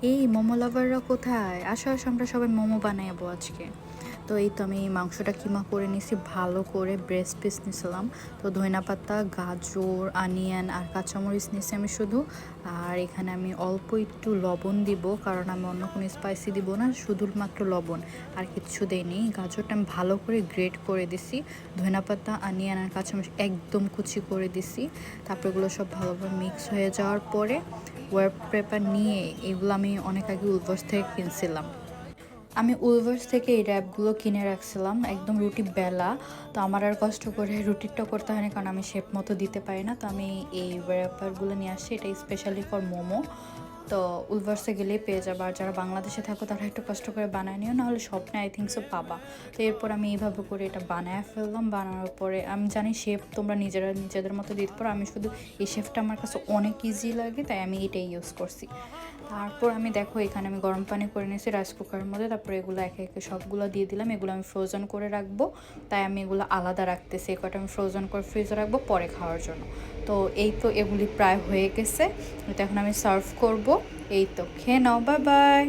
এই মোমো লাভাররা কোথায়? আসো, আসো আমরা সবাই মোমো বানাবো আজকে। তো এই তো আমি মাংসটা কিমা করে নিছি, ভালো করে ব্রেস্ট পিস নিছিলাম। তো ধইনা পাতা, গাজর, অনিয়ন আর কাঁচামরিচ নিছি আমি শুধু। আর এখানে আমি অল্প একটু লবণ দিব, কারণ আমি অন্য কোনো স্পাইসি দিব না, শুধুমাত্র লবণ আর কিচ্ছু দেইনি। গাজরটা আমি ভালো করে গ্রেট করে দিছি, ধইনা পাতা, অনিয়ন আর কাঁচামরিচ একদম কুচি করে দিছি। তারপর এগুলো সব ভালোভাবে মিক্স হয়ে যাওয়ার পরে ওয়েব পেপার নিয়ে, এগুলো আমি অনেক আগে উলভার্স থেকে কিনছিলাম। আমি উলভার্স থেকে এই র্যাপগুলো কিনে রাখছিলাম, একদম রুটি বেলা। তো আমার আর কষ্ট করে রুটিটা করতে হয় না, কারণ আমি শেপ মতো দিতে পারি না। তো আমি এই র্যাপারগুলো নিয়ে আসছি, এটা স্পেশালি ফর মোমো। তো উলভার্সে গেলেই পেয়ে যাবে, আর যারা বাংলাদেশে থাকো তারা একটু কষ্ট করে বানায় নিও, নাহলে স্বপ্নে আই থিঙ্ক সো পাবা। তো এরপর আমি এইভাবে করে এটা বানায় ফেললাম। বানানোর পরে আমি জানি শেপ তোমরা নিজেদের মতো দিতে পারো, আমি শুধু এই শেপটা আমার কাছে অনেক ইজি লাগে, তাই আমি এটাই ইউজ করছি। তারপর আমি দেখো এখানে আমি গরম পানি করে নিয়েছি রাইস কুকারের মধ্যে। তারপরে এগুলো একে একে সবগুলো দিয়ে দিলাম। এগুলো আমি ফ্রোজেন করে রাখবো, তাই আমি এগুলো আলাদা রাখতেছি। কটা আমি ফ্রোজেন করে ফ্রিজে রাখবো পরে খাওয়ার জন্য। তো এই তো এগুলি প্রায় হয়ে গেছে, এটা এখন আমি সার্ভ করব। এই তো খেয়ে নাও, বাই বাই।